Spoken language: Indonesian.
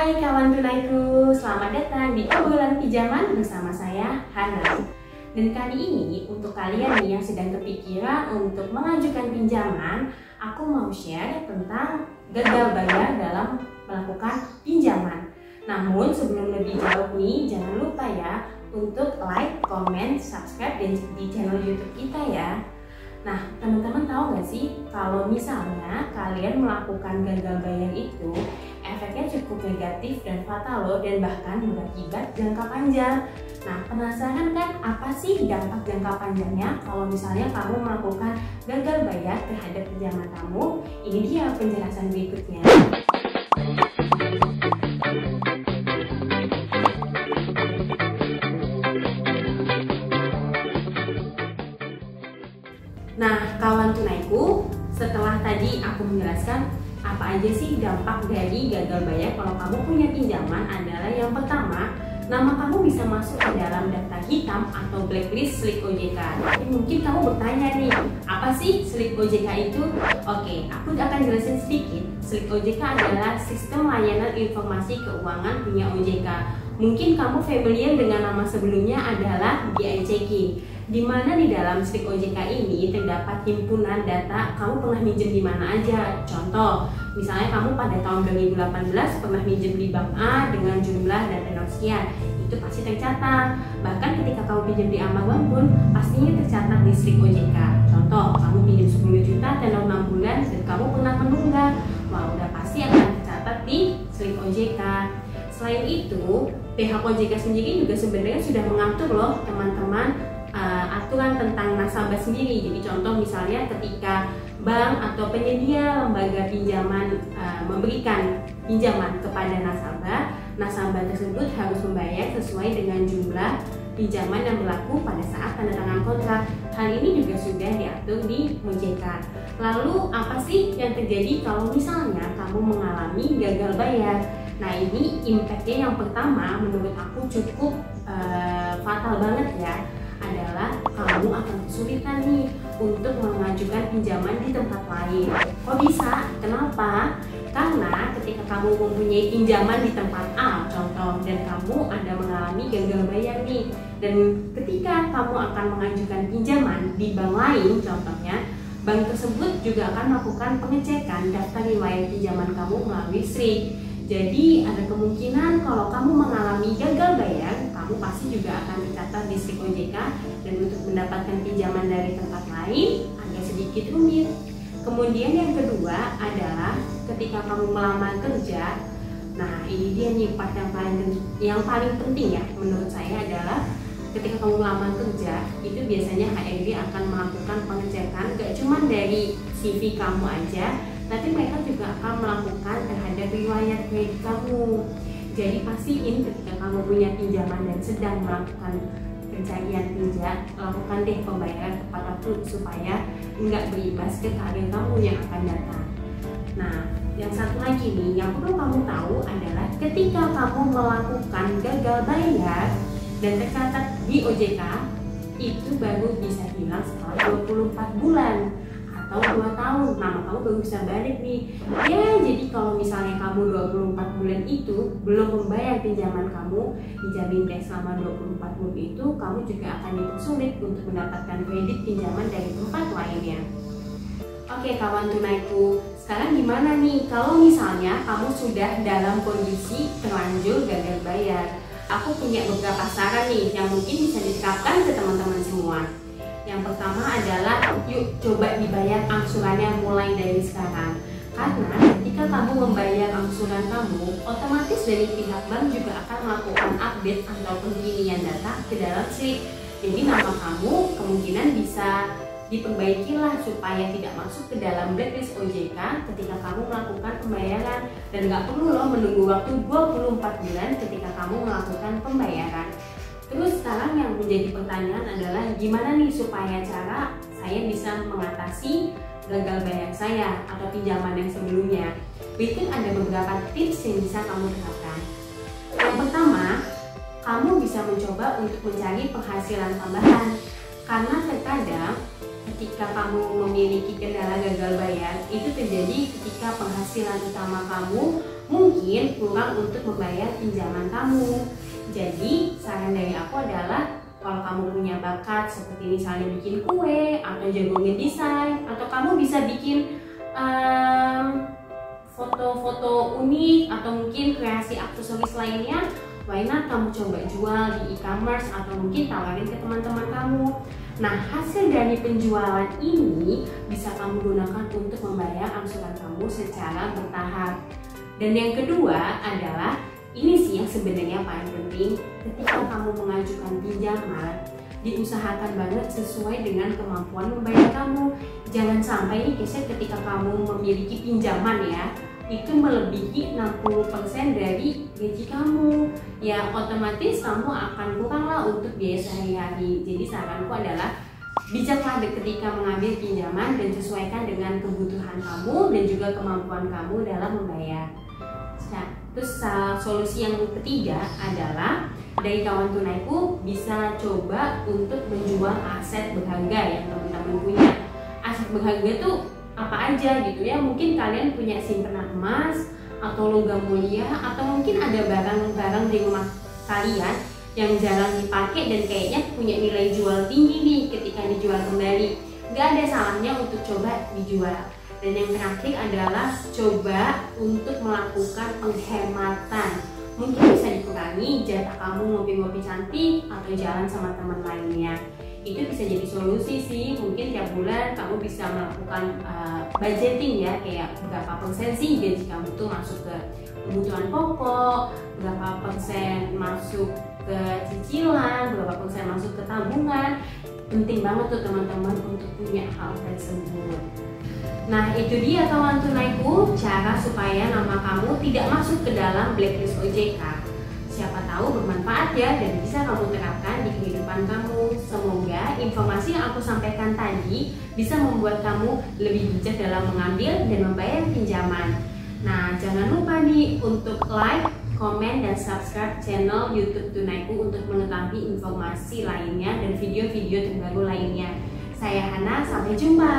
Hai kawan tunaiku, selamat datang di obrolan pinjaman bersama saya, Hana. Dan kali ini untuk kalian nih yang sedang kepikiran untuk mengajukan pinjaman, aku mau share tentang gagal bayar dalam melakukan pinjaman. Namun sebelum lebih jauh nih, jangan lupa ya untuk like, comment, subscribe di channel YouTube kita ya. Nah, teman-teman tahu nggak sih kalau misalnya kalian melakukan gagal bayar itu efeknya cukup negatif dan fatal loh, dan bahkan berakibat jangka panjang. Nah, penasaran kan apa sih dampak jangka panjangnya kalau misalnya kamu melakukan gagal bayar terhadap pinjaman kamu? Ini dia penjelasan berikutnya. Nah, kawan tunaiku, setelah tadi aku menjelaskan apa aja sih dampak dari gagal bayar kalau kamu punya pinjaman, adalah yang pertama, nama kamu bisa masuk ke dalam daftar hitam atau blacklist SLIK OJK. Jadi mungkin kamu bertanya nih, apa sih SLIK OJK itu? Oke, aku akan jelasin sedikit. SLIK OJK adalah Sistem Layanan Informasi Keuangan punya OJK. Mungkin kamu familiar dengan nama sebelumnya adalah BI Checking, di mana di dalam SLIK OJK ini terdapat himpunan data kamu pernah minjem di mana aja. Contoh, misalnya kamu pada tahun 2018 pernah minjem di bank A dengan jumlah dan tenor sekian, itu pasti tercatat. Bahkan ketika kamu pinjam di Amazon pun pastinya tercatat di SLIK OJK. Contoh, kamu pinjam 10 juta tenor 6 bulan dan kamu pernah menunggak, wah udah pasti akan tercatat di SLIK OJK. Selain itu, pihak OJK sendiri juga sebenarnya sudah mengatur loh teman-teman aturan tentang nasabah sendiri. Jadi contoh misalnya ketika bank atau penyedia lembaga pinjaman memberikan pinjaman kepada nasabah, nasabah tersebut harus membayar sesuai dengan jumlah pinjaman yang berlaku pada saat tanda tangan kontrak. Hal ini juga sudah diatur di OJK. Lalu apa sih yang terjadi kalau misalnya kamu mengalami gagal bayar? Nah, ini impactnya yang pertama menurut aku cukup fatal banget ya, adalah kamu akan kesulitan nih untuk mengajukan pinjaman di tempat lain. Kok bisa? Kenapa? Karena ketika kamu mempunyai pinjaman di tempat A, contoh, dan kamu ada mengalami gagal bayar nih, dan ketika kamu akan mengajukan pinjaman di bank lain, contohnya, bank tersebut juga akan melakukan pengecekan daftar riwayat pinjaman kamu melalui SLIK. Jadi ada kemungkinan kalau kamu mengalami gagal bayar, kamu pasti juga akan tercatat di SLIK OJK, dan untuk mendapatkan pinjaman dari tempat lain agak sedikit rumit. Kemudian yang kedua adalah ketika kamu melamar kerja. Nah, ini dia nih part yang paling penting ya menurut saya, adalah ketika kamu melamar kerja itu biasanya HRD akan melakukan pengecekan gak cuma dari CV kamu aja, tapi mereka juga akan melakukan terhadap riwayat kredit kamu. Jadi pastiin ketika kamu punya pinjaman dan sedang melakukan pencarian pinjam, lakukan deh pembayaran tepat waktu supaya nggak berimbas ke karir kamu yang akan datang. Nah, yang satu lagi nih yang perlu kamu tahu adalah ketika kamu melakukan gagal bayar dan tercatat di OJK, itu baru bisa hilang setelah 24 bulan atau 2 tahun. Nama kamu baru bisa balik nih ya. Jadi kalau misalnya kamu 24 bulan itu belum membayar pinjaman kamu, dijamin deh selama 24 bulan itu kamu juga akan dipersulit untuk mendapatkan kredit pinjaman dari tempat lainnya. Oke kawan tunaiku, sekarang gimana nih kalau misalnya kamu sudah dalam kondisi terlanjur gagal bayar? Aku punya beberapa saran nih yang mungkin bisa diterapkan ke teman-teman semua. Yang pertama adalah yuk coba dibayar angsurannya mulai dari sekarang. Karena ketika kamu membayar angsuran kamu, otomatis dari pihak bank juga akan melakukan update atau pengiriman data ke dalam SLIK. Jadi nama kamu kemungkinan bisa diperbaikilah supaya tidak masuk ke dalam blacklist OJK ketika kamu melakukan pembayaran, dan nggak perlu loh menunggu waktu 24 bulan ketika kamu melakukan pembayaran. Terus sekarang yang menjadi pertanyaan adalah gimana nih supaya cara saya bisa mengatasi gagal bayar saya atau pinjaman yang sebelumnya. Berikut ada beberapa tips yang bisa kamu terapkan. Yang pertama, kamu bisa mencoba untuk mencari penghasilan tambahan, karena terkadang ketika kamu memiliki kendala gagal bayar itu terjadi ketika penghasilan utama kamu mungkin kurang untuk membayar pinjaman kamu. Jadi saran dari aku adalah kalau kamu punya bakat seperti misalnya bikin kue atau jago ngedesain, atau kamu bisa bikin foto-foto unik atau mungkin kreasi aksesoris lainnya, why not kamu coba jual di e-commerce atau mungkin tawarin ke teman-teman kamu. Nah, hasil dari penjualan ini bisa kamu gunakan untuk membayar angsuran kamu secara bertahap. Dan yang kedua adalah, ini sih yang sebenarnya paling penting, ketika kamu mengajukan pinjaman, diusahakan banget sesuai dengan kemampuan membayar kamu. Jangan sampai nih ketika kamu memiliki pinjaman ya, itu melebihi 60% dari gaji kamu. Ya otomatis kamu akan kurang lah untuk biaya sehari-hari. Jadi saranku adalah bijaklah ketika mengambil pinjaman dan sesuaikan dengan kebutuhan kamu dan juga kemampuan kamu dalam membayar. Nah, terus solusi yang ketiga adalah dari kawan tunaiku bisa coba untuk menjual aset berharga yang teman-teman punya. Aset berharga tuh apa aja gitu ya, mungkin kalian punya simpanan emas atau logam mulia, atau mungkin ada barang-barang di rumah kalian yang jarang dipakai dan kayaknya punya nilai jual tinggi nih ketika dijual kembali. Gak ada salahnya untuk coba dijual. Dan yang terakhir adalah coba untuk melakukan penghematan. Mungkin bisa dikurangi jatah kamu ngopi-ngopi cantik atau jalan sama teman lainnya. Itu bisa jadi solusi sih. Mungkin tiap bulan kamu bisa melakukan budgeting ya, kayak berapa persen sih gaji kamu tuh masuk ke kebutuhan pokok, berapa persen masuk ke cicilan, berapa persen masuk ke tabungan. Penting banget tuh teman-teman untuk punya hal tersebut. Nah, itu dia kawan tunaiku, cara supaya nama kamu tidak masuk ke dalam blacklist OJK. Siapa tahu bermanfaat ya dan bisa kamu terapkan di kehidupan kamu. Semoga informasi yang aku sampaikan tadi bisa membuat kamu lebih bijak dalam mengambil dan membayar pinjaman. Nah, jangan lupa nih untuk like, komen, dan subscribe channel YouTube Tunaiku untuk mengetahui informasi lainnya dan video-video terbaru lainnya. Saya Hana, sampai jumpa.